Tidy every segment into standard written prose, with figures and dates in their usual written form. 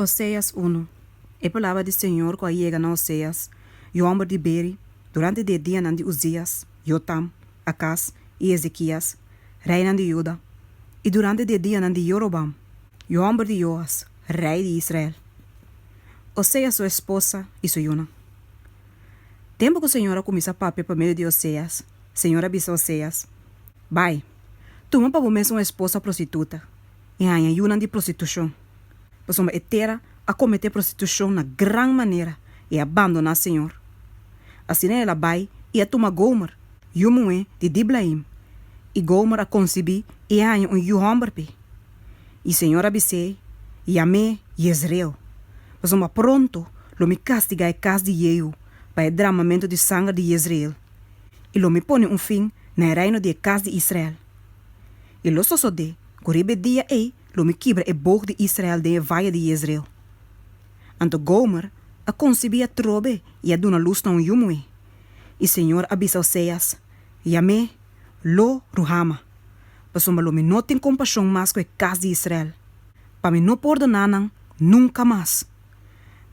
Oséias 1. A palavra do Senhor que chega a Oséias, o homem de Beri, durante o dia de Uzias, Jotam, Acas e Ezequias, rei de Judá, e durante o dia de Jorobam, o homem de Joas, rei de Israel. Oséias, sua esposa e sua yuna. Tempo que o Senhor começa a papo por meio de Oséias, o Senhor avisa Oséias: vai, toma para você uma esposa prostituta, e a yuna de prostituição. Pois uma etera a cometer prostituição na grande maneira e abandonar o Senhor. Assim ela vai e a toma Gomer, e o moe de Diblaim, e Gomer a concebi e a um homem. E o Senhor abisei, e amei Jezreel. Pois uma pronto, lo me castiga a casa de Jehu, para o derramamento de sangue de Jezreel. E lo me põe fim na reino de casa de Israel. E lo sosode, corribe dia lo me quebra e boog de Israel de vaia de Jezreel. Anto Gomer a concebi a trobe e a dona luz na yumue. E Senhor abisa Oséias, Yame, lo Ruhama. Pasoma lo me não tem compaixão mais com a casa de Israel. Para me não perdonar nunca mais.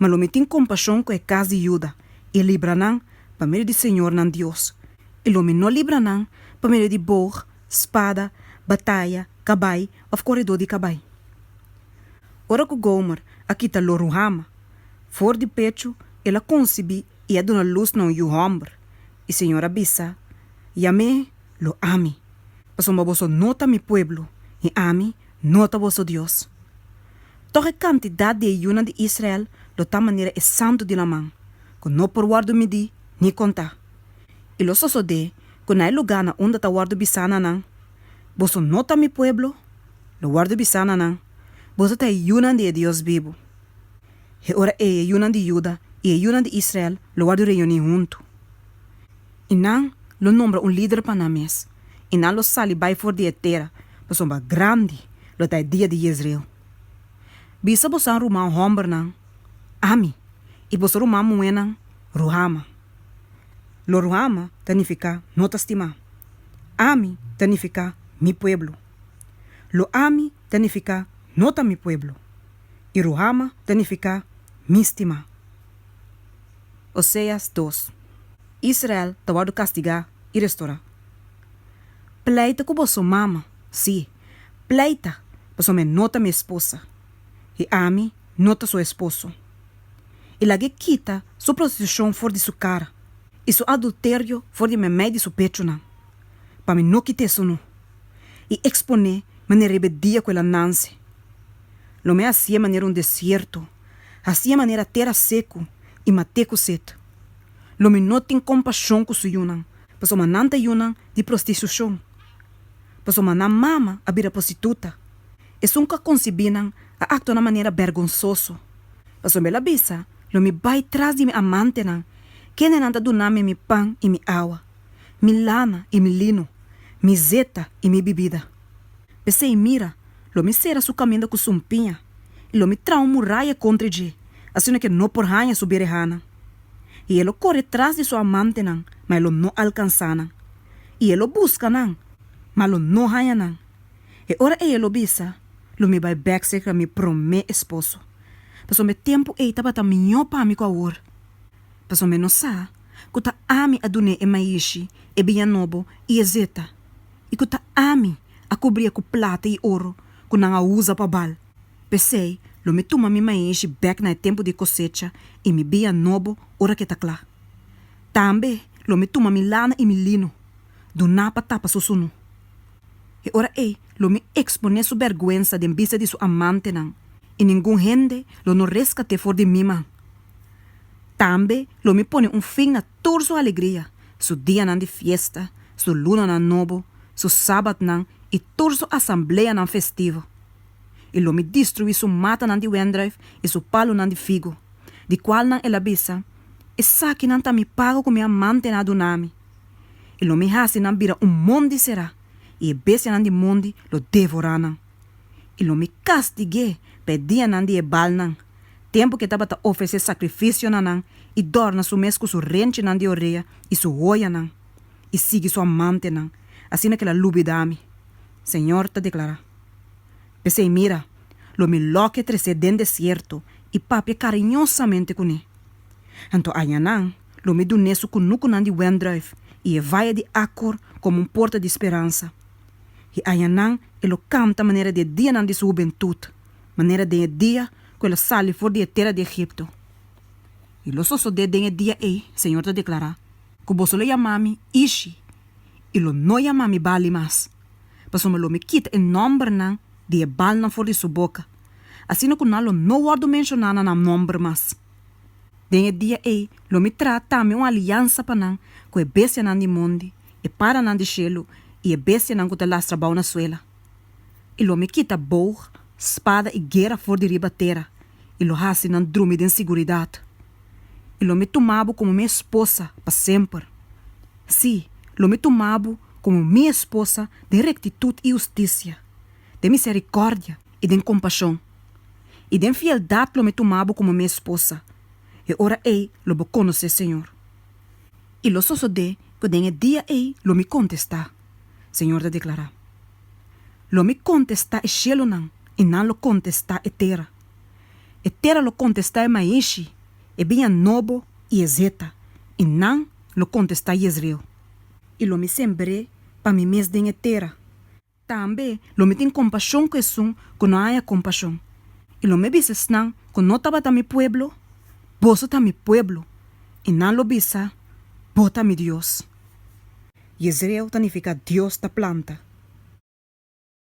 Mas lo me tem compaixão com a casa de Judá e libranan para meio de Senhor nan Deus. E lo me não libranan para meio de boog, espada, batalha, cabai ou corredor de cabai. Ora que Gomer aqui está lo Ruhama, for de pecho, ela concebi e a dona luz não o homem. E Senhor abisa, Yame lo ami. Pasoma vosso nota mi pueblo, e ami nota vosso Deus. Toda quantidade de yuna de Israel, lo ta maneira é santo de la mão, que não por guardo midi, ni contar. E lo sosode, que na lugar na onde ta guardo bisana nan, vosso nota mi pueblo, lo guardo bisana nan, vosso ta yuna de Deus vivo. E ora yuna de Judá e yuna de Israel, lo guardo reuni junto. E nan lo nombra líder para na mes. E nan lo sali vai for de etera, pois uma grande, lo ta dia de Jezreel. Bisa bosan rumah homber nan, ami, e bosan rumah muenan, Ruhama. Lo Ruhama significa nota estima. Ami significa mi pueblo. Lo ami significa nota mi pueblo. E Ruhama significa mi estima. Oséias 2. Israel te vai castigar e restaurar. Pleita com vosso mama, sim. Pleita, pois me nota minha esposa. E ami nota seu esposo. E lage quita sua prostituição fora de sua cara. E seu adultério fora de meio de seu pecho não. Para me não quitar isso não. E exponer minha rebeldia com ela nance. Lo me assim maneira deserto. Assim maneira terra seco e mate com sete. Lo me não tem compaixão com sua yunan. Pois uma nanta yunan de prostituição. Pois uma na mama a bira prostituta. E nunca concebinam a acto na maneira vergonzoso. Pois uma bela bisa, lo me vai atrás de mi amante nan. Que nem anda do nome mi pão e mi água. Mi lana e mi lino. Mi zeta e mi bebida. Pensei mira, lo me será su caminho com sumpinha. E lo me trau muralha contra de. Assim que não por ranha subir rana. E ele corre atrás de sua amante nan, mas ele não alcança nan. E ele busca nan, mas ele não ranha nan. E ora ele bisa, ele me vai backsecar para mi promê esposo. Mas o meu tempo estava tão melhor para mim com a hora. Mas o meu não sabe, que tá ami a dune e maishi, e bem novo e zeta. E que tá ami a cobrir com plata e ouro, que não usa para bal. Pensei, lo me toma mi maishi back na tempo de cosecha e mi bem novo ora que tá claro. Também, lo me toma mi lana e mi lino, do napa tapa susuno. E ora lo me expone su vergüenza de vista de su amante nan, e nenhum gente lo no rescate for de mi man. Também, lo me pone fim na toda sua alegria, su dia nan de fiesta, su luna nan novo, su sábado nan e toda su assembleia nan festivo. E lo me destrui su mata nan de wendrive e su palo nan de figo, de qual nan ela bisa, e saque nan ta me pago com mi amante na do nami. E lo me hasi nan bira monde será, e bese nan de monde lo devoranan. E lo me castigue pedia nan de ebal nan, tempo que tava ta oferecer sacrifício nan, e dorna su mes com su rente nan de orelha e su oia nan, e sigue su amante nan, assim que la lubidami. Senhor te declara. Pensei, mira, lo me loque trece den desierto e papi carinhosamente com ele. Então ayanang, lo me do neso com nuco nan de wendrive e vai de acor como porta de esperança. E ayanang, ele canta maneira de dia nan de sua juventude, maneira de dia que ele sale for de terra de Egipto. E lo soso de dia Senhor te declara, que você lo chamami Ishi, e lo no chamami Bali mas. Paso me lo me quita em nome nan de bal na for de sua boca. Assim que não no guardo mencionar na nome mas. Den dia lo me trata me uma aliança para nan, que é bestia nan de mundo, e para nan de chelo, e é bestia nan que te lastra bau na suela. E lo me quita boog, espada e guerra for de riba terra, e lo hasi nan drume de inseguridade. E lo me tomabo como minha esposa para sempre. Sim, lo me tomabo como minha esposa de rectitude e justiça, de misericórdia e de compaixão. E de fieldade lo me tomabo como minha esposa. E ora lo me conhece, Senhor. E lo soso de que den dia lo me contesta. Senhor te declara. Lo me contesta e cielo nan, e nan lo contesta e terra. E terra lo contesta e maishi, e bem nobo e zeta, e nan lo contesta Israel. E lo me sembre para mi mes den terra. Também lo me tem compaixão que sum, que não há compaixão. E lo me bises nan, que não tava ta mi pueblo, boso ta mi pueblo, e nan lo bisa, bota mi Dios. Israel significa Dios da planta.